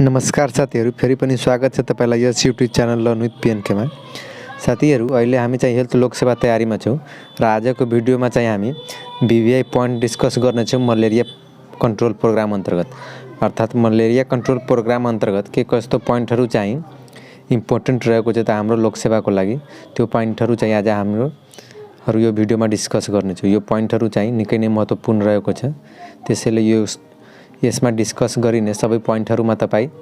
नमस्कार साथीहरु, फेरि पनि स्वागत छ तपाईलाई यस युट्युब च्यानल लर्निङ पिएनकेमा। साथीहरु, अहिले हामी चाहिँ हेल्थ लोक सेवा तयारीमा छौं र आजको भिडियोमा चाहिँ हामी बीबीआई पोइन्ट डिस्कस गर्ने छौं मलेरिया कन्ट्रोल प्रोग्राम अन्तर्गत। अर्थात मलेरिया कन्ट्रोल प्रोग्राम अन्तर्गत के कस्तो पोइन्टहरु चाहिँ इम्पोर्टेन्ट रहेको छ त हाम्रो लोक सेवाको लागि, त्यो पोइन्टहरु चाहिँ आज हाम्रो यो भिडियोमा डिस्कस गर्ने छौं। यो पोइन्टहरु चाहिँ निकै नै महत्त्वपूर्ण रहेको छ, त्यसैले यसमा डिस्कस गरिने सबै पोइन्टहरुमा तपाई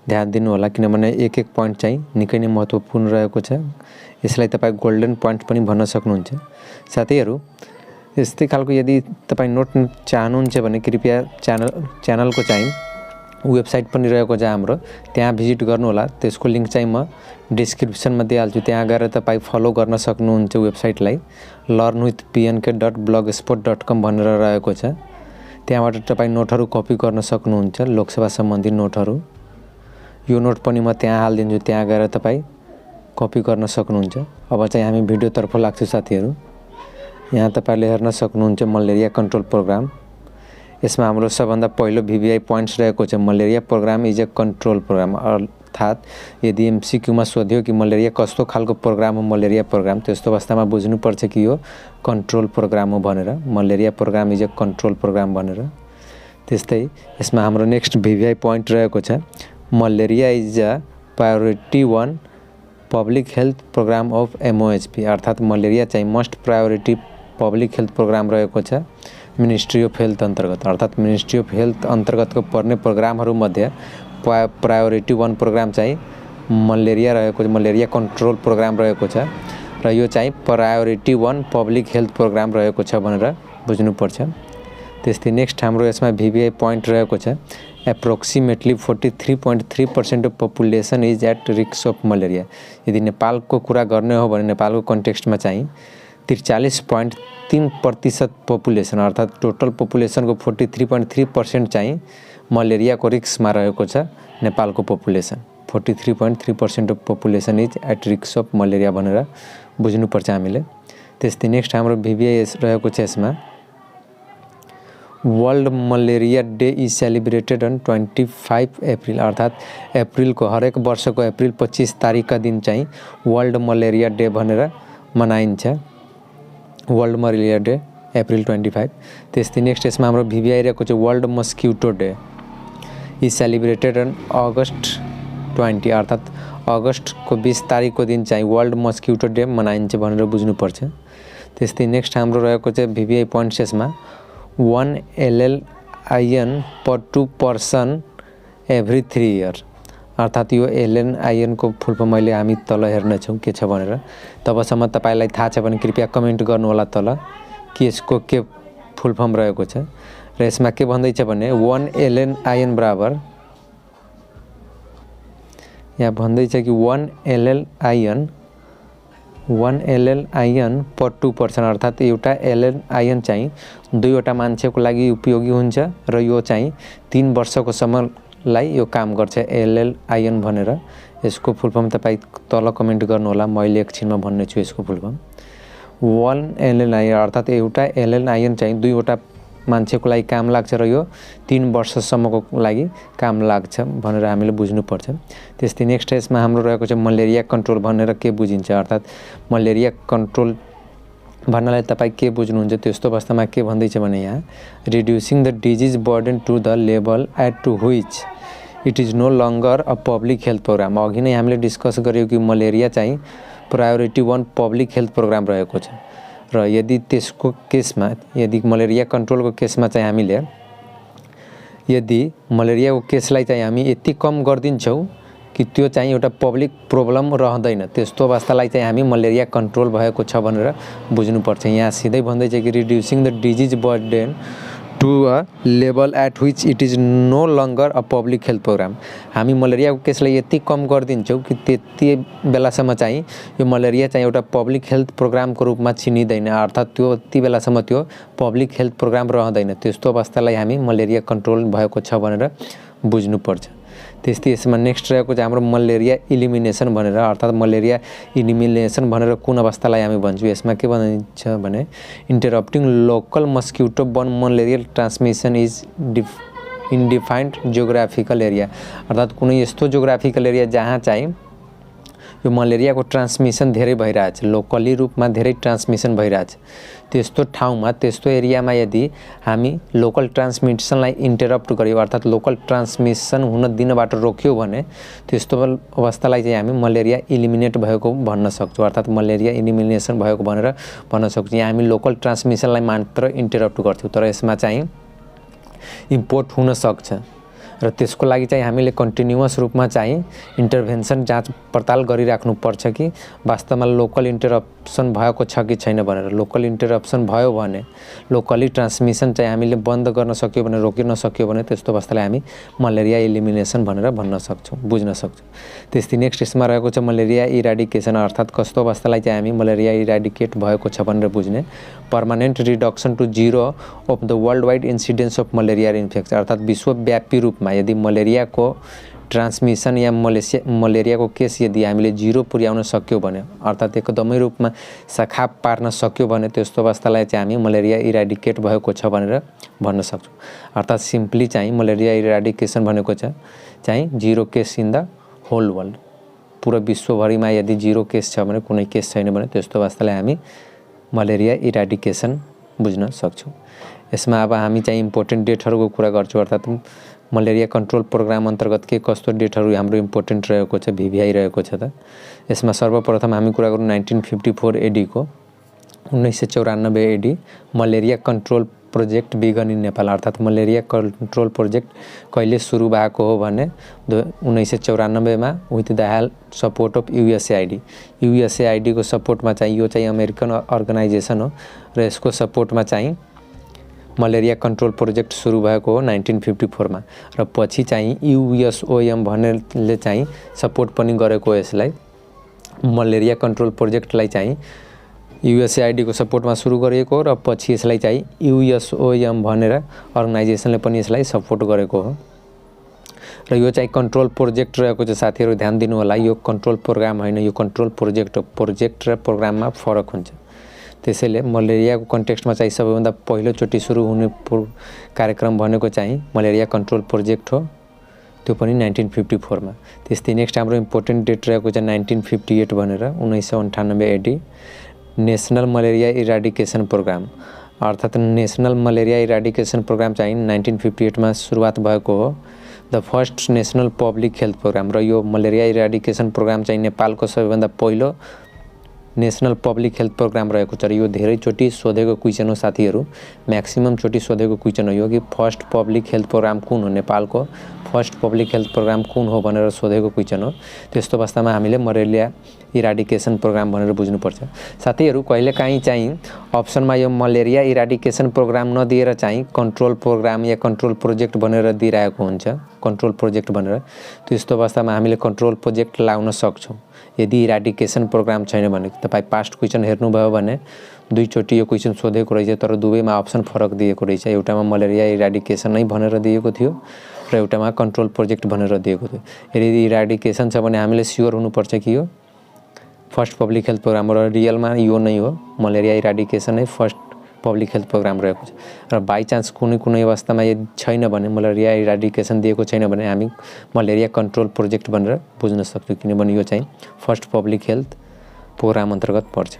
ध्यान दिनु होला, किनभने एक एक पोइन्ट चाहिँ निकै नै महत्त्वपूर्ण रहेको छ। यसलाई तपाई गोल्डन पोइन्ट पनि भन्न सक्नुहुन्छ। साथीहरु, यस्तै खालको यदि तपाई नोट चाहनुहुन्छ भने कृपया च्यानलको चाहिँ वेबसाइट पनि रहेको छ हाम्रो, त्यहाँ भिजिट गर्नु होला। त्यसको लिंक चाहिँ म डिस्क्रिप्सनमा दिइहाल्छु, त्यहाँ गएर तपाई फलो गर्न सक्नुहुन्छ वेबसाइटलाई। learnwithpnk.blogspot.com भनेर रहेको छ। त्यहाँबाट तपाई नोटहरु कपी गर्न सक्नुहुन्छ, लोकसेवा सम्बन्धी नोटहरु। यो नोट पनि म त्यहाँ हाल्दिन्छु, त्यहाँ गएर तपाई कपी गर्न सक्नुहुन्छ। अब चाहिँ हामी भिडियो तर्फ लाग्छौं साथीहरु। यहाँ तपाईले हेर्न सक्नुहुन्छ मलेरिया कन्ट्रोल प्रोग्राम। यसमा हाम्रो सबभन्दा पहिलो बीबीआई पोइन्ट्स रहेको छ, malaria program is a control program. अर्थात यदि एमसीक्यू मा सोध्यो कि मलेरिया कस्तो खालको प्रोग्राम हो मलेरिया प्रोग्राम, त्यस्तो अवस्थामा बुझ्नु पर्छ कि यो कन्ट्रोल प्रोग्राम हो भनेर। Malaria program is a control program भनेर। त्यस्तै यसमा हाम्रो नेक्स्ट बीबीआई पोइन्ट रहेको छ, malaria is a priority 1 public health program of MOHP. अर्थात मलेरिया चाहिँ most priority public health program रहेको छ मिनिस्ट्री अफ हेल्थ अन्तर्गत। अर्थात मिनिस्ट्री अफ हेल्थ अन्तर्गतको पर्ने प्रोग्रामहरु मध्ये प्रायोरिटी 1 प्रोग्राम चाहिँ मलेरिया रहेको छ, मलेरिया कन्ट्रोल प्रोग्राम रहेको छ र यो चाहिँ प्रायोरिटी 1 पब्लिक हेल्थ प्रोग्राम रहेको छ भनेर बुझ्नु पर्छ। त्यस्तै नेक्स्ट हाम्रो यसमा बीबीआई पोइन्ट रहेको छ, approximately 43.3% of population is at risk of malaria. यदि नेपालको कुरा गर्ने हो भने नेपालको कन्टेक्स्टमा चाहिँ 43.3% पपुलेसन अर्थात टोटल पपुलेसनको 43.3% चाहिँ मलेरियाको रिस्कमा रहेको छ। नेपालको population 43.3% of population is at risk of malaria भनेर बुझ्नु पर्छ हामीले। त्यस्तै नेक्स्ट हाम्रो बीबीआई रहेको छ यसमा, world malaria day is celebrated on 25 April. अर्थात अप्रिलको हरेक वर्षको अप्रिल 25 तारिकका दिन चाहिँ वर्ल्ड मलेरिया डे भनेर मनाइन्छ। World malaria day April 25। त्यस्तै नेक्स्ट यसमा हाम्रो बीबीआई रहेको छ, world mosquito day is celebrated on August 20। अर्थात अगस्तको 20 तारिकको दिन चाहिँ वर्ल्ड मस्किटो डे मनाइन्छ भनेर बुझ्नु पर्छ। त्यस्तै नेक्स्ट हाम्रो रहेको छ बीबीआई पोइन्ट्स यसमा, 1 LLIN पर 2 पर्सन एभ्री 3 इयर। अर्थात यो LLIN को फुल फर्म अहिले हामी तल हेर्न छौं के छ भनेर। तबसम्म तपाईलाई थाहा छ भने कृपया कमेन्ट गर्नु होला तल कि यसको के फुल फर्म रहेको छ। र यसमा के भन्दै छ भने 1 LLIN बराबर, यहाँ भन्दै छ कि 1 LLIN पर 2 पर्सन। अर्थात एउटा LLIN चाहिँ दुईवटा मान्छेको लागि उपयोगी हुन्छ र यो चाहिँ 3 वर्षको समयलाई यो काम गर्छ LLIN भनेर। यसको फुल फर्म तपाई तल कमेन्ट गर्नु होला, मैले एकछिनमा भन्ने छु यसको फुल फर्म। 1 LLIN अर्थात एउटा LLIN चाहिँ दुईवटा मान्छेको लागि काम लाग्छ र यो 3 वर्षसम्मको लागि काम लाग्छ भनेर हामीले बुझ्नु पर्छ। त्यस्तै नेक्स्ट यसमा हाम्रो रहेको छ मलेरिया कन्ट्रोल भनेर के बुझिन्छ। अर्थात मलेरिया कन्ट्रोल भन्नाले तपाई के बुझ्नुहुन्छ, त्यस्तो अवस्थामा के भन्दै छ भने यहाँ reducing the disease burden to the level at to which it is no longer a public health program. अघि नै हामीले डिस्कस गर्यौं कि मलेरिया चाहिँ प्रायोरिटी 1 पब्लिक हेल्थ प्रोग्राम रहेको छ र यदि त्यसको केसमा, यदि मलेरिया कन्ट्रोलको केसमा चाहिँ हामीले यदि मलेरियाको केसलाई चाहिँ हामी यति कम गर्दिन्छौं कि त्यो चाहिँ एउटा पब्लिक प्रब्लम रहँदैन, त्यस्तो अवस्थालाई चाहिँ हामी मलेरिया कन्ट्रोल भएको छ भनेर बुझ्नु पर्छ। यहाँ सिधै भन्दै छ कि reducing the disease burden to a level at which it is no longer a public health program. हामी मलेरियाको केसलाई यति कम गर्दिन्छौं कि त्यति बेलासम्म चाहिँ यो मलेरिया चाहिँ एउटा पब्लिक हेल्थ प्रोग्रामको रूपमा चिनिदैन। अर्थात त्यो त्यति बेलासम्म त्यो पब्लिक हेल्थ प्रोग्राम रहँदैन, त्यस्तो अवस्थालाई हामी मलेरिया कन्ट्रोल भएको छ भनेर बुझ्नु पर्छ। त्यस्तै यसमा नेक्स्ट रहेको चाहिँ हाम्रो मलेरिया इलिमिनेसन भनेर। अर्थात मलेरिया इलिमिनेसन भनेर कुन अवस्थालाई हामी भन्छौं, यसमा के भनिन्छ भने interrupting local mosquito borne malarial transmission is in defined geographical area अर्थात कुनै यस्तो जियोग्राफिकल एरिया जहाँ चाहिँ यो मलेरियाको ट्रान्समिसन धेरै भइरहेछ, लोकली रूपमा धेरै ट्रान्समिसन भइरहेछ, त्यस्तो ठाउँमा त्यस्तो एरियामा यदि हामी लोकल ट्रान्समिसनलाई इन्टरप्ट गर्यो अर्थात लोकल ट्रान्समिसन हुन दिनबाट रोक्यो भने त्यस्तो अवस्थालाई चाहिँ हामी मलेरिया इलिमिनेट भएको भन्न सक्छौँ अर्थात मलेरिया इलिमिनेसन भएको भनेर भन्न सक्छौँ। यहाँ हामी लोकल ट्रान्समिसनलाई मात्र इन्टरप्ट गर्थ्यौँ, तर यसमा चाहिँ इम्पोर्ट हुन सक्छ र त्यसको लागि चाहिँ हामीले कन्टिन्युअस रूपमा चाहिँ इन्टरभेन्सन जाँच पडताल गरिराख्नु पर्छ कि वास्तवमा लोकल इन्टरप्सन भएको छ कि छैन भनेर। लोकल इन्टरप्सन भयो भने लोकली ट्रान्समिसन चाहिँ हामीले बन्द गर्न सक्यो भने, रोकिन सक्यो भने त्यस्तो अवस्थालाई हामी मलेरिया इलिमिनेसन भनेर भन्न सक्छौँ, बुझ्न सक्छौँ। त्यस्तै नेक्स्ट यसमा रहेको छ मलेरिया इराडिकेसन अर्थात कस्तो अवस्थालाई चाहिँ हामी मलेरिया इराडिकेट भएको छ भनेर बुझ्ने। Permanent reduction to zero of the world wide incidence of malaria infection अर्थात विश्वव्यापी रूपमा यदि मलेरियाको ट्रान्समिसन या मलेरियाको केस यदि हामीले जिरो पुर्याउन सक्यो भने अर्थात एकदमै रूपमा शाखा पार्न सक्यो भने त्यस्तो अवस्थालाई चाहिँ हामी मलेरिया इराडिकेट भएको छ भनेर भन्न सक्छौँ। अर्थात सिम्पली चाहिँ मलेरिया इराडिकेसन भनेको चाहिँ zero case in the whole world, पुरा विश्वभरिमा यदि जिरो केस छ भने, कुनै केस छैन भने त्यस्तो अवस्थालाई हामी मलेरिया इराडिकेसन बुझ्न सक्छौँ। यसमा अब हामी चाहिँ इम्पोर्टेन्ट डेटहरूको कुरा गर्छौँ अर्थात मलेरिया कन्ट्रोल प्रोग्राम अन्तर्गत के कस्तो डेटहरू हाम्रो इम्पोर्टेन्ट रहेको छ, भिभिआई रहेको छ त। यसमा सर्वप्रथम हामी कुरा गरौँ 1954 एडीको 1994 AD malaria control project began in Nepal अर्थात मलेरिया कन्ट्रोल प्रोजेक्ट कहिले सुरु भएको हो भने 1994 मा with the help support of USAID को सपोर्टमा चाहिँ यो चाहिँ अमेरिकन अर्गनाइजेसन हो र यसको सपोर्टमा चाहिँ मलेरिया कन्ट्रोल प्रोजेक्ट सुरु भएको हो 1954 मा र पछि चाहिँ युएसओएम भन्नेले चाहिँ सपोर्ट पनि गरेको यसलाई। मलेरिया कन्ट्रोल प्रोजेक्टलाई चाहिँ युएसएआइडी को सपोर्टमा सुरु गरिएको र पछि यसलाई चाहिँ युएसओएम भनेर अर्गनाइजेसनले पनि यसलाई सपोर्ट गरेको हो र यो चाहिँ कन्ट्रोल प्रोजेक्ट रहेको छ। साथीहरु ध्यान दिनु होला, यो कन्ट्रोल प्रोग्राम हैन, यो कन्ट्रोल प्रोजेक्ट हो। प्रोजेक्ट र प्रोग्राममा फरक हुन्छ। त्यसैले मलेरियाको कन्टेक्स्टमा चाहिँ सबैभन्दा पहिलो चोटि सुरु हुने कार्यक्रम भनेको चाहिँ मलेरिया कन्ट्रोल प्रोजेक्ट हो, त्यो पनि 1954 मा। त्यस्तै नेक्स्ट हाम्रो इम्पोर्टेन्ट डेट रहेको छ 1958 भनेर 1998 AD national malaria eradication program अर्थात नेशनल मलेरिया इराडिकेसन प्रोग्राम चाहिँ 1958 मा सुरुवात भएको हो। The first national public health program र यो मलेरिया इराडिकेसन प्रोग्राम चाहिँ नेपालको सबैभन्दा पहिलो नेशनल पब्लिक हेल्थ प्रोग्राम रहेको छ र यो धेरै चोटि सोधेको क्वेशन हो साथीहरु। म्याक्सिमम चोटि सोधेको क्वेशन हो यो कि फर्स्ट पब्लिक हेल्थ प्रोग्राम कुन हो, नेपालको फर्स्ट पब्लिक हेल्थ प्रोग्राम कुन हो भनेर सोधेको क्वेशन हो। त्यस्तो अवस्थामा हामीले मलेरिया इराडिकेसन प्रोग्राम भनेर बुझ्नुपर्छ। साथीहरु कहिलेकाहीँ चाहिँ अप्सनमा यो मलेरिया इराडिकेसन प्रोग्राम नदिएर चाहिँ कन्ट्रोल प्रोग्राम या कन्ट्रोल प्रोजेक्ट भनेर दिइरहेको हुन्छ, कन्ट्रोल प्रोजेक्ट भनेर। त्यस्तो अवस्थामा हामीले कन्ट्रोल प्रोजेक्ट लाउन सक्छौं यदि इराडिकेसन प्रोग्राम छैन भने। तपाई पास्ट क्वेशन हेर्नुभयो भने दुई चोटि यो क्वेशन सोधेको रहेछ तर दुवैमा अप्सन फरक दिएको रहेछ। एउटामा मलेरिया इराडिकेसन नै भनेर दिएको थियो र एउटामा कन्ट्रोल प्रोजेक्ट भनेर दिएको थियो। यदि इराडिकेसन छ भने हामीले स्योर हुनुपर्छ कि यो फर्स्ट पब्लिक हेल्थ प्रोग्राम र रियलमा यो नै हो, मलेरिया इराडिकेसन नै फर्स्ट पब्लिक हेल्थ प्रोग्राम रहेको छ। र बाइ चान्स कुनै अवस्थामा यदि छैन भने मलेरिया इराडिकेसन दिएको छैन भने हामी मलेरिया कन्ट्रोल प्रोजेक्ट भनेर बुझ्न सक्छौं किनभने यो चाहिँ फर्स्ट पब्लिक हेल्थ प्रोग्राम अन्तर्गत पर्छ।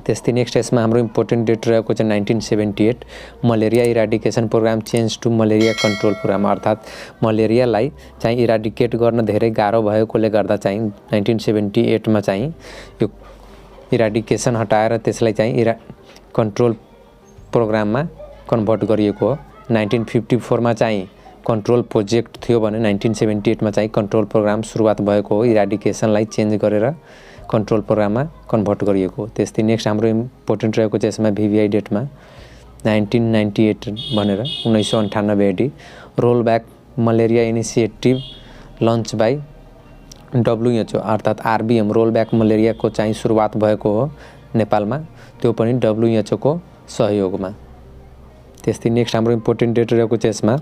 त्यस्तै नेक्स्ट यसमा हाम्रो इम्पोर्टेन्ट डेट रहेको छ 1978 malaria eradication program change to malaria control program अर्थात मलेरियालाई चाहिँ इराडिकेट गर्न धेरै गाह्रो भएकोले गर्दा चाहिँ 1978 मा चाहिँ यो इराडिकेसन हटाएर त्यसलाई चाहिँ कन्ट्रोल प्रोग्राममा कन्भर्ट गरिएको हो। 1954 मा चाहिँ कन्ट्रोल प्रोजेक्ट थियो भने 1978 मा चाहिँ कन्ट्रोल प्रोग्राम सुरुवात भएको हो। इराडिकेसनलाई चेन्ज गरेर कन्ट्रोल प्रोग्राममा कन्भर्ट गरिएको हो। त्यस्तै नेक्स्ट हाम्रो इम्पोर्टेन्ट रहेको छ यसमा भिभिआई डेटमा 1998 भनेर 1998 AD roll back malaria initiative launch by WHO अर्थात आरबीएम रोल ब्याक मलेरियाको चाहिँ सुरुवात भएको हो नेपालमा, त्यो पनि डब्ल्युएचओ को सहयोगमा। त्यस्तै नेक्स्ट हाम्रो इम्पोर्टेन्ट डेट रहेको छ यसमा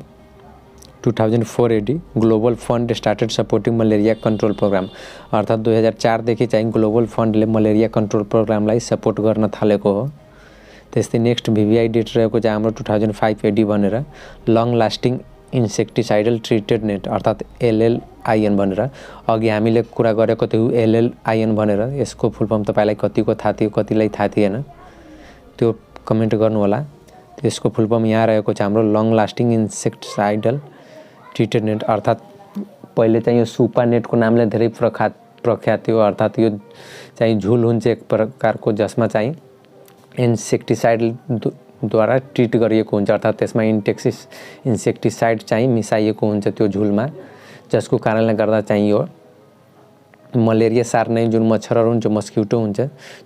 2004 AD global fund started supporting malaria control program अर्थात 2004 देखि चाहिँ ग्लोबल फन्डले मलेरिया कन्ट्रोल प्रोग्रामलाई सपोर्ट गर्न थालेको हो। त्यस्तै नेक्स्ट भिभिआई डेट रहेको छ हाम्रो 2005 एडी भनेर लङ लास्टिङ इन्सेक्टिसाइडल ट्रिटेड नेट अर्थात् LLIN भनेर अघि हामीले कुरा गरेको थियौँ LLIN भनेर। यसको फुल फर्म तपाईँलाई कतिको थाहा थियो कतिलाई थाहा थिएन त्यो कमेन्ट गर्नु होला। त्यसको फुल फर्म यहाँ रहेको छ हाम्रो लङ लास्टिङ इन्सेक्टिसाइडल ट्रिटेड नेट अर्थात् पहिले चाहिँ यो सुपा नेटको नामले धेरै प्रख्यात थियो। अर्थात् यो चाहिँ झुल हुन्छ एक प्रकारको जसमा चाहिँ इन्सेक्टिसाइडद्वारा ट्रिट गरिएको हुन्छ अर्थात् त्यसमा इन्सेक्टिसाइड चाहिँ मिसाइएको हुन्छ त्यो झुलमा, जसको कारणले गर्दा चाहिँ यो मलेरिया सार्ने जुन मच्छरहरू हुन्छ मस्किटो हुन्छ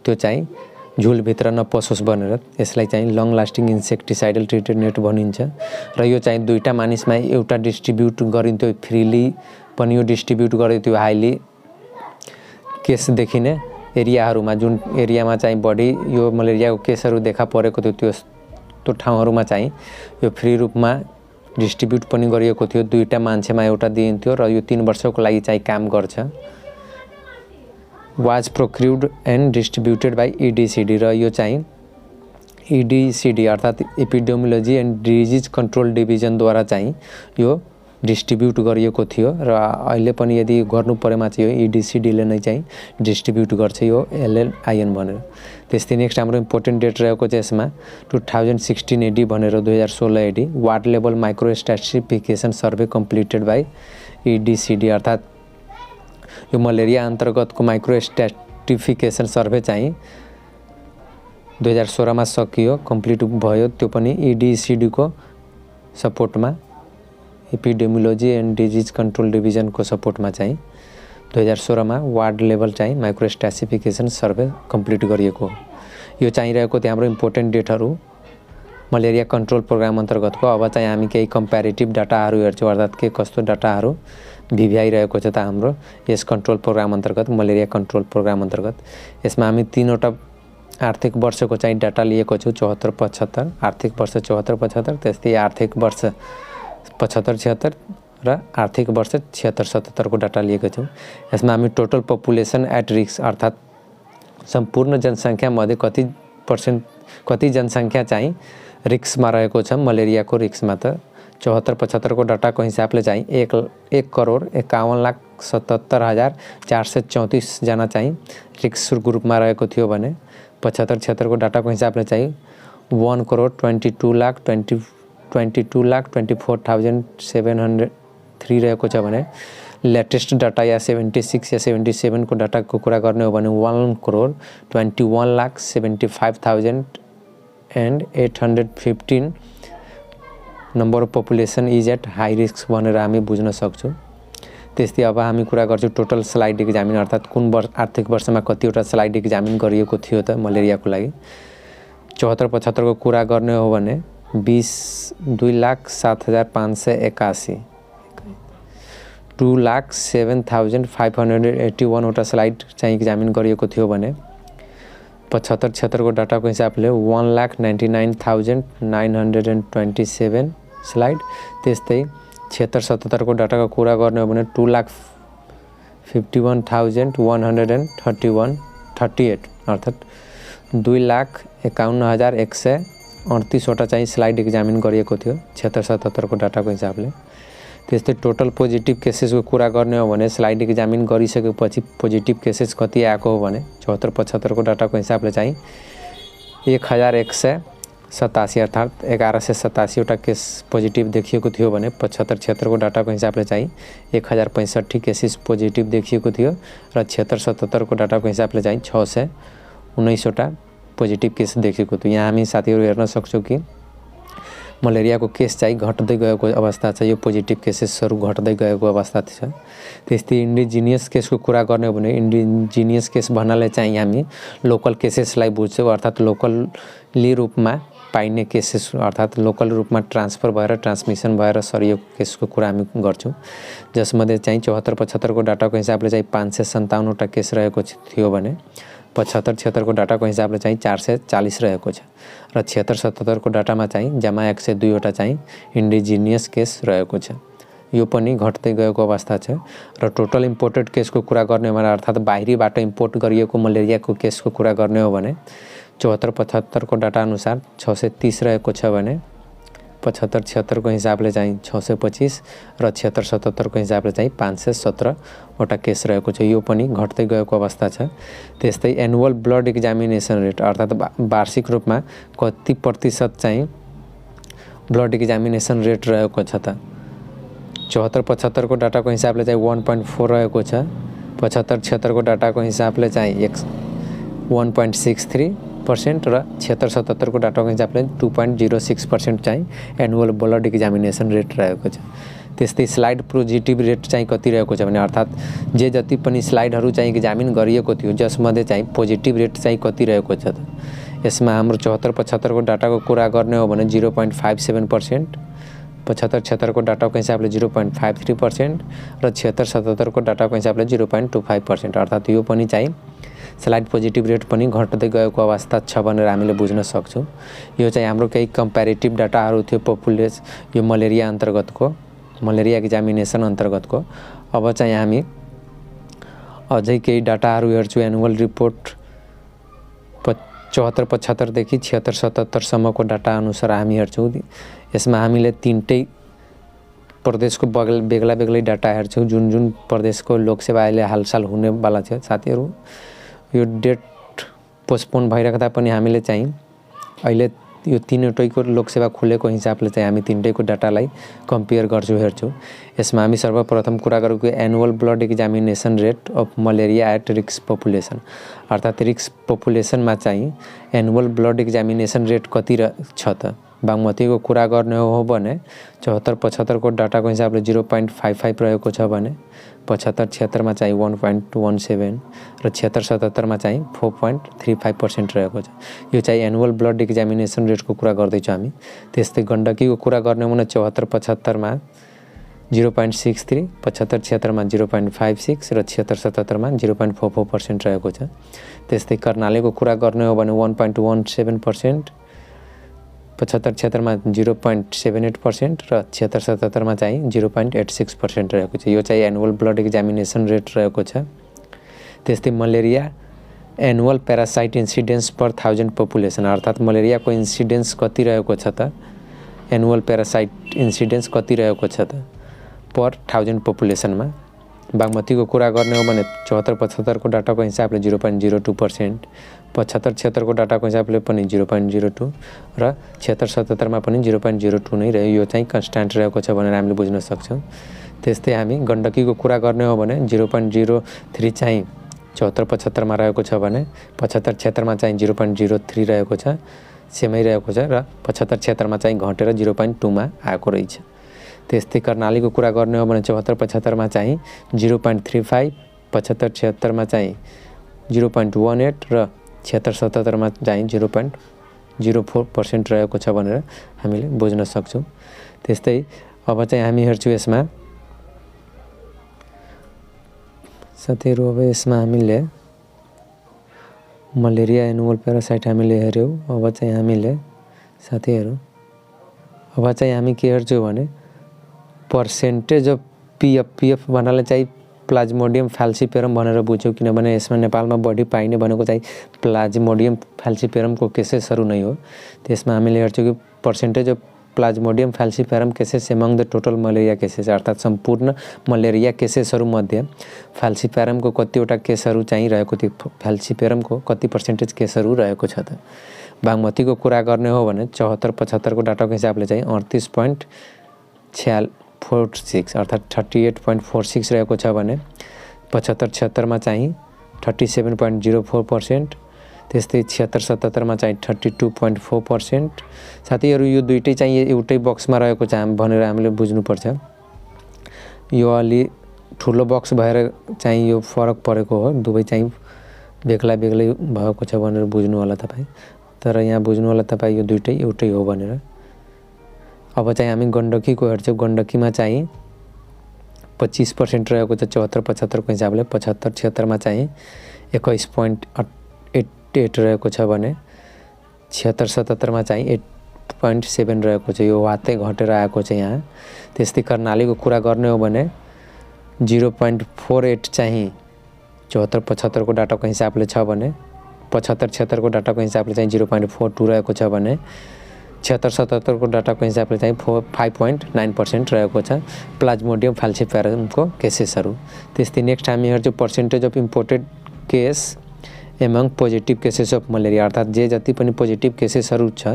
त्यो चाहिँ झुलभित्र नपसोस् भनेर यसलाई चाहिँ लङ लास्टिङ इन्सेक्टिसाइडल ट्रिटेड नेट भनिन्छ। र यो चाहिँ दुईटा मानिसमा एउटा डिस्ट्रिब्युट गरिन्थ्यो फ्रीली पनि यो डिस्ट्रिब्युट गरिन्थ्यो हाइली केस देखिने एरियाहरूमा, जुन एरियामा चाहिँ बढी यो मलेरियाको केसहरू देखा परेको थियो त्यो ठाउँहरूमा चाहिँ यो फ्री रूपमा डिस्ट्रिब्युट पनि गरिएको थियो। दुईटा मान्छेमा एउटा दिइन्थ्यो र यो 3 वर्षको लागि चाहिँ काम गर्छ। Was procured and distributed by EDCD र यो चाहिँ EDCD अर्थात् एपिडेमियोलोजी एन्ड डिजिज कन्ट्रोल डिभिजनद्वारा चाहिँ यो डिस्ट्रिब्युट गरिएको थियो र अहिले पनि यदि गर्नु परेमा चाहिँ यो EDCDले नै चाहिँ डिस्ट्रिब्युट गर्छ यो LLIN भनेर। त्यस्तै नेक्स्ट हाम्रो इम्पोर्टेन्ट डेट रहेको छ यसमा 2016 AD भनेर 2016 AD ward level micro stratification survey completed by EDCD अर्थात् यो मलेरिया अन्तर्गतको माइक्रो स्ट्राटिफिकेसन सर्वे चाहिँ 2016 मा सकियो, कम्प्लिट भयो। त्यो पनि EDCD को सपोर्टमा एपिडेमियोलोजी एन्ड डिजिज कन्ट्रोल डिभिजनको सपोर्टमा चाहिँ 2016 मा वार्ड लेभल चाहिँ माइक्रो स्ट्राटिफिकेसन सर्वे कम्प्लिट गरिएको हो। यो चाहिँ रहेको थियो हाम्रो इम्पोर्टेन्ट डेटहरू मलेरिया कन्ट्रोल प्रोग्राम अन्तर्गतको। अब चाहिँ हामी केही कम्प्यारेटिभ डाटाहरू हेर्छौँ अर्थात् के कस्तो डाटाहरू भिभ्याइरहेको छ त हाम्रो यस कन्ट्रोल प्रोग्राम अन्तर्गत मलेरिया कन्ट्रोल प्रोग्राम अन्तर्गत। यसमा हामी 3वटा आर्थिक वर्षको चाहिँ डाटा लिएको छौँ 74-75 आर्थिक वर्ष 74-75 त्यस्तै आर्थिक वर्ष 75-76 र आर्थिक वर्ष 76-77 को डाटा लिएको छौँ। यसमा हामी टोटल पपुलेसन एट रिस्क अर्थात् सम्पूर्ण जनसङ्ख्यामध्ये कति जनसङ्ख्या चाहिँ रिस्कमा रहेको छ मलेरियाको रिस्कमा त 74-75 को डाटाको हिसाबले चाहिँ 1,51,77,434 जना चाहिँ रिस्क ग्रुपमा रहेको थियो भने 75-76 को डाटाको हिसाबले चाहिँ 1,22,24,703 रहेको छ भने लेटेस्ट डाटा या 76 या 77 को डाटाको कुरा गर्ने हो भने 1,21,75,815 number of population is at high risk भनेर हामी बुझ्न सक्छौँ। त्यस्तै अब हामी कुरा गर्छौँ टोटल स्लाइड एक्जामिन अर्थात् कुन आर्थिक वर्षमा कतिवटा स्लाइड एक्जामिन गरिएको थियो त मलेरियाको लागि। 74-75 को कुरा गर्ने हो भने 2,07,581 2,07,581 वटा स्लाइड चाहिँ एक्जामिन गरिएको थियो भने 75-76 को डाटाको हिसाबले 1,99,927 स्लाइड। त्यस्तै 76-77 को डाटाको कुरा गर्ने हो भने 2,51,138 अर्थात् 2,51,138 वटा चाहिँ स्लाइड एक्जामिन गरिएको थियो 76-77 को डाटाको हिसाबले। त्यस्तै टोटल पोजिटिभ केसेसको कुरा गर्ने हो भने स्लाइड एक्जामिन गरिसकेपछि पोजिटिभ केसेस कति आएको हो भने 74-75 को डाटाको हिसाबले चाहिँ 1,187 अर्थात् 1187 वटा केस पोजिटिभ देखिएको थियो भने 75-76 को डाटाको हिसाबले चाहिँ 1,065 केसेस पोजिटिभ देखिएको थियो र 76-77 को डाटाको हिसाबले चाहिँ 619 वटा पोजिटिभ केस देखिएको थियो। यहाँ हामी साथीहरू हेर्न सक्छौँ कि मलेरियाको केस चाहिँ घट्दै गएको अवस्था छ, यो पोजिटिभ केसेसहरू घट्दै गएको अवस्था छ। त्यस्तै इन्डिजिनियस केसको कुरा गर्ने हो भने इन्डिजिनियस केस भन्नाले चाहिँ हामी लोकल केसेसलाई बुझ्छौँ अर्थात् लोकली रूपमा पाइने केसेस अर्थात् लोकल रूपमा ट्रान्सफर भएर ट्रान्समिसन भएर सरिएको केसको कुरा हामी गर्छौँ, जसमध्ये चाहिँ 74-75 को डाटाको हिसाबले चाहिँ 557 वटा केस रहेको थियो भने 75-76 को डाटाको हिसाबले चाहिँ 440 रहेको छ र 76-77 को डाटामा चाहिँ जम्मा 102 वटा चाहिँ इन्डिजिनियस केस रहेको छ। यो पनि घट्दै गएको अवस्था छ। र टोटल इम्पोर्टेड केसको कुरा गर्ने हो भने अर्थात् बाहिरीबाट इम्पोर्ट गरिएको मलेरियाको केसको कुरा गर्ने हो भने 74-75 को डाटा अनुसार 630 रहेको छ भने 75-76 को हिसाबले चाहिँ 625 र 76-77 को हिसाबले चाहिँ 517 वटा केस रहेको छ। यो पनि घट्दै गएको अवस्था छ। त्यस्तै एनुअल ब्लड एक्जामिनेसन रेट अर्थात् वार्षिक रूपमा कति प्रतिशत चाहिँ ब्लड एक्जामिनेसन रेट रहेको छ त 74-75 को डाटाको हिसाबले चाहिँ 1.4 रहेको छ। 75-76 को डाटाको हिसाबले चाहिँ 1.63% र 76-77 को डाटाको हिसाबले 2.06% चाहिँ एनुअल ब्लड एक्जामिनेसन रेट रहेको छ। त्यस्तै स्लाइड पोजिटिभ रेट चाहिँ कति रहेको छ भने अर्थात् जे जति पनि स्लाइडहरू चाहिँ एक्जामिन गरिएको थियो जसमध्ये चाहिँ पोजिटिभ रेट चाहिँ कति रहेको छ त यसमा हाम्रो 74-75 को डाटाको कुरा गर्ने हो भने 0.57%, 75-76 को डाटाको हिसाबले 0.53% र 76-77 को डाटाको हिसाबले 0.25%। अर्थात् यो पनि चाहिँ स्लाइड पोजिटिभ रेट पनि घट्दै गएको अवस्था छ भनेर हामीले बुझ्न सक्छौँ। यो चाहिँ हाम्रो केही कम्पेरिटिभ डाटाहरू थियो यो मलेरिया अन्तर्गतको मलेरिया एक्जामिनेसन अन्तर्गतको। अब चाहिँ हामी अझै केही डाटाहरू हेर्छौँ। एनुअल रिपोर्ट 74-75 देखि 76-77 सम्मको डाटा अनुसार हामी हेर्छौँ। यसमा हामीले तीनटै प्रदेशको बेग्ला बेग्लै डाटा हेर्छौँ। जुन जुन प्रदेशको लोकसेवा अहिले हालसाल हुनेवाला छ साथीहरू यो डेट पोस्टपोन भइराख्दा पनि हामीले चाहिँ अहिले यो तीनटैको लोकसेवा खुलेको हिसाबले चाहिँ हामी तीनटैको डाटालाई कम्पेयर गर्छौँ हेर्छौँ। यसमा हामी सर्वप्रथम कुरा गरेको annual blood examination rate of malaria at risk population अर्थात् रिस्क पपुलेसनमा चाहिँ एनुअल ब्लड एक्जामिनेसन रेट कति छ त बागमतीको कुरा गर्ने हो भने 74-75 को डाटाको हिसाबले 0.55 रहेको छ भने 75-76 मा चाहिँ 1.17 र 76-77 मा चाहिँ 4.35% रहेको छ। यो चाहिँ एनुअल ब्लड एक्जामिनेसन रेटको कुरा गर्दैछौँ हामी। त्यस्तै गण्डकीको कुरा गर्ने हो भने 74-75 मा 0.63, 75-76 मा 0.56 र 76-77 मा 0.44% रहेको छ। त्यस्तै कर्णालीको कुरा गर्ने हो भने 1.17%, 75-76 मा 0.78% र 76-77 मा चाहिँ 0.86% रहेको छ। यो चाहिँ एनुअल ब्लड एक्जामिनेसन रेट रहेको छ। त्यस्तै मलेरिया एनुअल प्यारासाइट इन्सिडेन्स पर 1000 पपुलेसन अर्थात् मलेरियाको इन्सिडेन्स कति रहेको छ त एनुअल प्यारासाइट इन्सिडेन्स कति रहेको छ त पर 1000 पपुलेसनमा। बागमतीको कुरा गर्ने हो भने 74-75 को डाटाको हिसाबले 0.02%, 75-76 को डाटाको हिसाबले पनि 0.02 र 76-77 मा पनि 0.02 नै रह्यो। यो चाहिँ कन्स्ट्यान्ट रहेको छ भनेर हामीले बुझ्न सक्छौँ। त्यस्तै हामी गण्डकीको कुरा गर्ने हो भने 0.03 चाहिँ 74-75 मा रहेको छ भने 75-76 मा चाहिँ 0.03 रहेको छ, सेमै रहेको छ र 75-76 मा चाहिँ घटेर 0.2 मा आएको रहेछ। त्यस्तै कर्णालीको कुरा गर्ने हो भने 74-75 मा चाहिँ 0.35, 75-76 मा चाहिँ 0.18 र 76-77 मा चाहिँ 0.04% रहेको छ भनेर हामीले बुझ्न सक्छौँ। त्यस्तै अब चाहिँ हामी हेर्छौँ यसमा साथीहरू अब यसमा हामीले मलेरिया एनुअल प्यारासाइट हामीले हेर्यौँ। अब चाहिँ हामीले साथीहरू अब चाहिँ हामी के हेर्छौँ भने पर्सेन्टेज अफ पिएफ भन्नाले चाहिँ प्लाज्मोडियम फ्याल्सिपेरम भनेर बुझ्यौँ किनभने यसमा नेपालमा बढी पाइने भनेको चाहिँ प्लाज्मोडियम फ्याल्सिपेरमको केसेसहरू नै हो। त्यसमा हामीले हेर्छौँ कि percentage of plasmodium falciparum cases among the total malaria cases अर्थात् सम्पूर्ण मलेरिया केसेसहरूमध्ये फ्याल्सिपेरमको कतिवटा केसहरू चाहिँ रहेको थियो फ्याल्सिपेरमको कति पर्सेन्टेज केसहरू रहेको छ त बागमतीको कुरा गर्ने हो भने 74-75 को डाटाको हिसाबले चाहिँ 38.46 अर्थात् 38.46 रहेको छ भने 75-76 मा चाहिँ 37.04%, त्यस्तै 76-77 मा चाहिँ 32.4%। साथीहरू यो दुईटै चाहिँ एउटै बक्समा रहेको छ भनेर हामीले बुझ्नुपर्छ। यो अलि ठुलो बक्स भएर चाहिँ यो फरक परेको हो, दुवै चाहिँ बेग्ला बेग्लै भएको छ भनेर बुझ्नु होला तपाईँ। तर यहाँ बुझ्नु होला तपाईँ यो दुईटै एउटै हो भनेर। अब चाहिँ हामी गण्डकीको हेर्छौँ। गण्डकीमा चाहिँ 25% रहेको छ 74-75 को हिसाबले, 75-76 मा चाहिँ 21.88 रहेको छ भने 76-77 मा चाहिँ 8.7 रहेको छ। यो वात्तै घटेर आएको छ यहाँ। त्यस्तै कर्णालीको कुरा गर्ने हो भने 0.48 चाहिँ 74-75 को डाटाको हिसाबले छ भने 75-76 को डाटाको हिसाबले चाहिँ 0.42 रहेको छ भने 76-77 को डाटाको हिसाबले चाहिँ 5.9% रहेको छ प्लाज्मोडियम फाल्सिपारमको केसेसहरू। त्यस्तै नेक्स्ट हामी हेर्छौँ percentage of imported case among positive cases of malaria, अर्थात् जे जति पनि पोजिटिभ केसेसहरू छ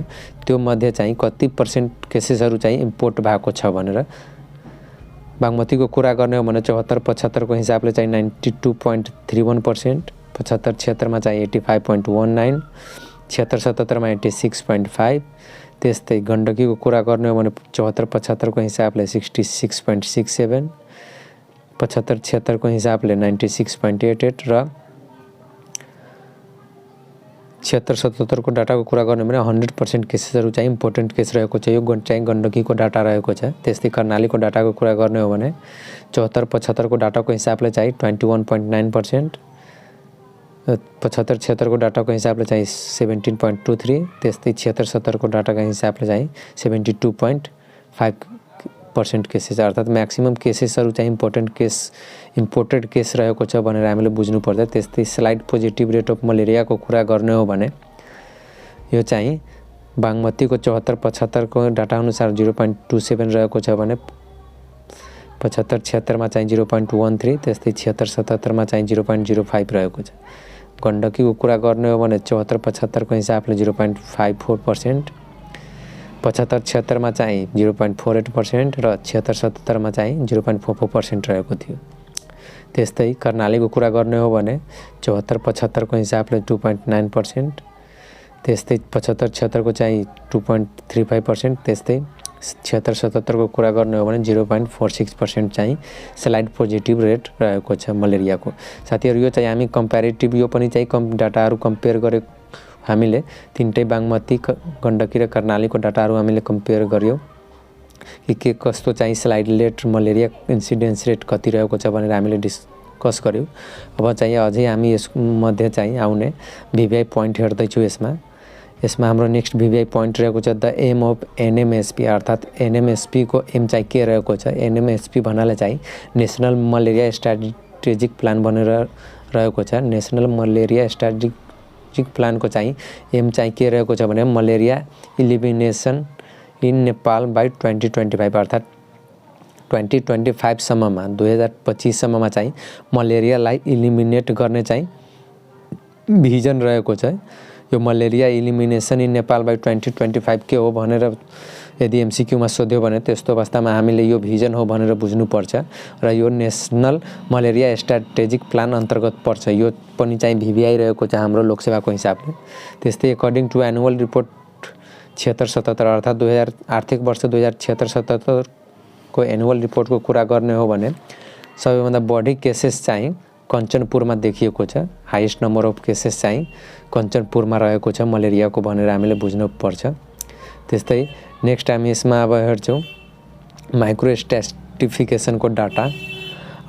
त्यो मध्ये चाहिँ कति % केसेसहरू चाहिँ इम्पोर्ट भएको छ भनेर। बागमतीको कुरा गर्ने हो भने 74-75 को हिसाबले चाहिँ 92.31%, 75-76 मा चाहिँ 85.19, 76-77 मा 86.5। त्यस्तै गण्डकीको कुरा गर्ने हो भने 74-75 को हिसाबले 66.67, 75-76 को हिसाबले 96.88 र 76-77 को डाटाको कुरा गर्ने भने 100% केसेसहरू चाहिँ इम्पोर्टेन्ट केस रहेको छ। यो चाहिँ गण्डकीको डाटा रहेको छ। त्यस्तै कर्णालीको डाटाको कुरा गर्ने हो भने 74-75 को डाटाको हिसाबले चाहिँ 21.9%, 75-76 को डाटाको हिसाबले चाहिँ 17.23, त्यस्तै 76-77 को डाटाको हिसाबले चाहिँ 72.5% केसेस, अर्थात् म्याक्सिमम केसेसहरू चाहिँ इम्पोर्टेड केस रहेको छ भनेर हामीले बुझ्नुपर्छ। त्यस्तै स्लाइड पोजिटिभ रेट अफ मलेरियाको कुरा गर्ने हो भने यो चाहिँ बागमतीको 74-75 को डाटा अनुसार 0.27 रहेको छ भने 75-76 मा चाहिँ 0.13, त्यस्तै 76-77 मा चाहिँ 0.05 रहेको छ। गण्डकीको कुरा गर्ने हो भने 74-75 को हिसाबले 0.54%, 75-76 मा चाहिँ 0.48% र 76-77 मा चाहिँ 0.44% रहेको थियो। त्यस्तै कर्णालीको कुरा गर्ने हो भने 74-75 को हिसाबले 2.9%, त्यस्तै 75-76 को चाहिँ 2.35%, त्यस्तै 76-77 को कुरा गर्ने हो भने 0.46% चाहिँ स्लाइड पोजिटिभ रेट रहेको छ मलेरियाको। साथीहरू यो चाहिँ हामी कम्पेरिटिभ यो पनि चाहिँ डाटाहरू कम्पेयर गरे हामीले तीनटै बागमती गण्डकी र कर्णालीको डाटाहरू हामीले कम्पेयर गर्यौं के कस्तो चाहिँ slide rate malaria incidence rate कति रहेको छ भनेर हामीले डिस्कस गर्यौं। अब चाहिँ अझै हामी यस मध्ये चाहिँ आउने भिभिआई पोइन्ट हेर्दैछु। यसमा हाम्रो नेक्स्ट भिभिआई पोइन्ट रहेको छ द एम अफ एनएमएसपी, अर्थात् एनएमएसपी को एम चाहिँ के रहेको छ। एनएमएसपी भन्नाले चाहिँ नेसनल मलेरिया स्ट्राटेजिक प्लान भनेर रहेको छ। नेसनल मलेरिया स्ट्राटेजिक प्लान को चाहिँ एम चाहिँ के रहेको छ भने malaria elimination in Nepal by 2025, अर्थात् 2025 सम्ममा 2025 सम्ममा चाहिँ मलेरियालाई इलिमिनेट गर्ने चाहिँ भिजन रहेको छ। यो malaria elimination in Nepal by 2025 के हो भनेर यदि एमसीक्यूमा सोध्यो भने त्यस्तो अवस्थामा हामीले यो भिजन हो भनेर बुझ्नुपर्छ र यो नेसनल मलेरिया स्ट्राटेजिक प्लान अन्तर्गत पर्छ। यो पनि चाहिँ भिभिआई रहेको छ हाम्रो लोकसेवाको हिसाबले। त्यस्तै अकर्डिङ टु एनुअल रिपोर्ट 76-77, अर्थात् 2000 आर्थिक वर्ष 2076-77 को एनुअल रिपोर्टको कुरा गर्ने हो भने सबैभन्दा बढी केसेस चाहिँ कञ्चनपुरमा देखिएको छ। हाइएस्ट नम्बर अफ केसेस चाहिँ कञ्चनपुरमा रहेको छ मलेरियाको भनेर हामीले बुझ्नुपर्छ। त्यस्तै नेक्स्ट हामी यसमा अब हेर्छौँ माइक्रो स्ट्राटिफिकेसनको डाटा,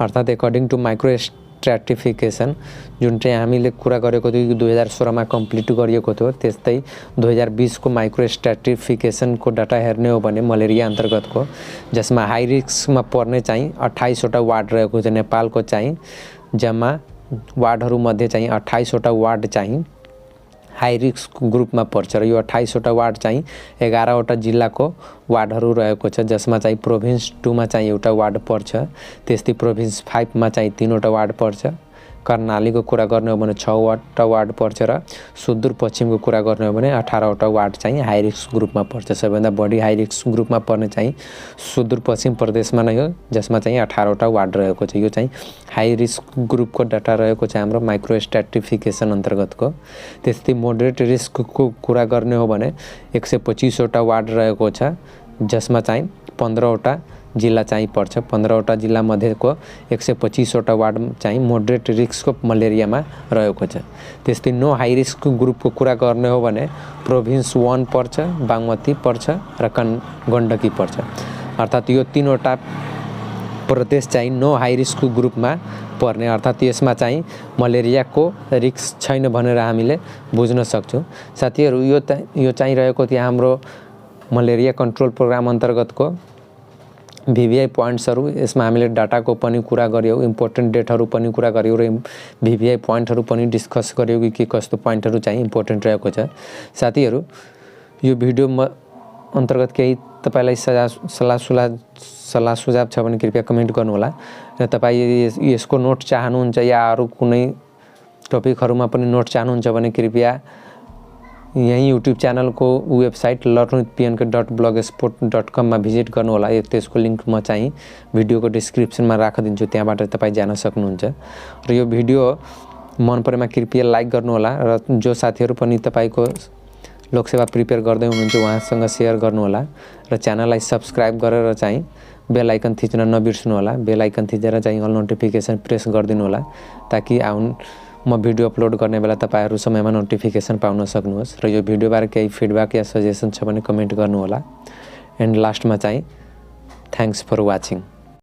अर्थात् अकर्डिङ टु माइक्रो स्ट्राटिफिकेसन जुन चाहिँ हामीले कुरा गरेको थियो 2016 मा कम्प्लिट गरिएको थियो। त्यस्तै 2020 को माइक्रो स्ट्राटिफिकेसनको डाटा हेर्ने हो भने मलेरिया अन्तर्गतको जसमा हाई रिस्कमा पर्ने चाहिँ 28 वटा वार्ड रहेको छ। नेपालको चाहिँ जम्मा वार्डहरू मध्ये चाहिँ 28 वटा वार्ड चाहिँ हाई रिस्क ग्रुपमा पर्छ र यो 28 वटा वार्ड चाहिँ 11 वटा जिल्लाको वार्डहरू रहेको छ, जसमा चाहिँ प्रोभिन्स 2 मा चाहिँ एउटा वार्ड पर्छ। त्यस्तै प्रोभिन्स 5 मा चाहिँ 3 वटा वार्ड पर्छ। कर्णालीको कुरा गर्ने हो भने 6 वटा वार्ड पर्छ र सुदूरपश्चिमको कुरा गर्ने हो भने 18 वटा वार्ड चाहिँ हाई रिस्क ग्रुपमा पर्छ। सबैभन्दा बढी हाई रिस्क ग्रुपमा पर्ने चाहिँ सुदूरपश्चिम प्रदेशमा नै हो, जसमा चाहिँ 18 वटा वार्ड रहेको छ। यो चाहिँ हाई रिस्क ग्रुपको डाटा रहेको छ हाम्रो माइक्रो स्ट्राटिफिकेसन अन्तर्गतको। त्यस्तै मोडरेट रिस्कको कुरा गर्ने हो भने 125 वटा वार्ड रहेको छ, जसमा चाहिँ 15 वटा जिल्ला चाहिँ पर्छ। 15 वटा जिल्ला मध्येको 125 वटा वार्ड चाहिँ मोडरेट रिस्क मलेरियामा रहेको छ। त्यस्तै नो हाई रिस्क ग्रुपको कुरा गर्ने हो भने प्रोभिन्स 1 पर्छ, बागमती पर्छ र गण्डकी पर्छ। अर्थात् यो 3 वटा प्रदेश चाहिँ नो हाई रिस्क ग्रुपमा पर्ने, अर्थात् यसमा चाहिँ मलेरियाको रिस्क छैन भनेर हामीले बुझ्न सक्छौँ। साथीहरू यो चाहिँ रहेको थियो हाम्रो मलेरिया कन्ट्रोल प्रोग्राम अन्तर्गतको भिभिआई पोइन्ट्सहरू। यसमा हामीले डाटाको पनि कुरा गर्यौँ, इम्पोर्टेन्ट डेटहरू पनि कुरा गर्यौँ र भिभिआई पोइन्टहरू पनि डिस्कस गर्यौँ कि के कस्तो पोइन्टहरू चाहिँ इम्पोर्टेन्ट रहेको छ। साथीहरू यो भिडियो अन्तर्गत केही तपाईलाई सल्लाह सुझाव छ भने कृपया कमेन्ट गर्नुहोला र तपाईँ यसको नोट चाहनुहुन्छ या अरू कुनै टपिकहरुमा पनि नोट चाहनुहुन्छ भने कृपया यही युट्युब च्यानलको वेबसाइट learnwithpnk.blogspot.com मा भिजिट गर्नुहोला। त्यसको लिंक म चाहिँ भिडियोको डिस्क्रिप्सनमा राखिदिन्छु, त्यहाँबाट तपाईँ जान सक्नुहुन्छ। र यो भिडियो मन परेमा कृपया लाइक गर्नुहोला र जो साथीहरु पनि तपाईको लोकसेवा प्रिपेयर गर्दै हुनुहुन्छ उहाँसँग शेयर गर्नुहोला र च्यानललाई सब्स्क्राइब गरेर चाहिँ बेल आइकन थिच्न नबिर्सनु होला। बेल आइकन थिचेर चाहिँ अल नोटिफिकेसन प्रेस गरिदिनु होला ताकि म भिडियो अपलोड गर्ने बेला तपाईहरु समयमा नोटिफिकेसन पाउन सक्नुहोस्। र यो भिडियो बारे केही फिडब्याक या सजेसन छ भने कमेन्ट गर्नुहोला। एन्ड लास्टमा चाहिँ थ्यांक्स फर वाचिङ।